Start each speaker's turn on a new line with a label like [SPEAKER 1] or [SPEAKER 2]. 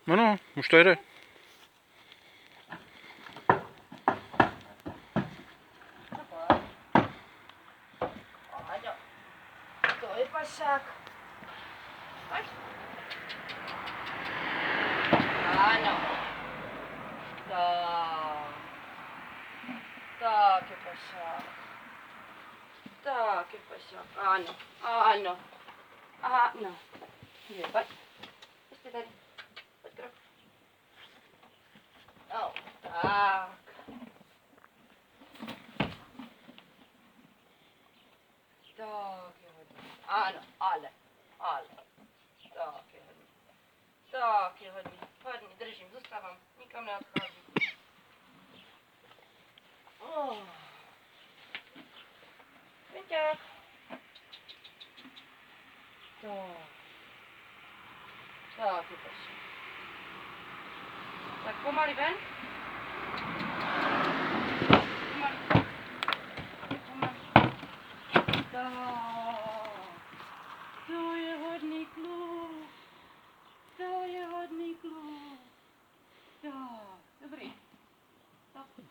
[SPEAKER 1] No, už to jede.
[SPEAKER 2] To je pašák. Pojď. Ano. Tak. Tak je pašák. Tak je pašák. Ano. Ano. Ano. Je, pojď. Ještě tady. Pojď krok. No, tak. Tak je hodně. Ano, ale. Tak je hodně. Tak je hodně. Hodně, držím, zůstávám. Nikam neodcházím. Peťák. Tak. Tak je pašák. Tak pomaly ven. Pomaly. Tak.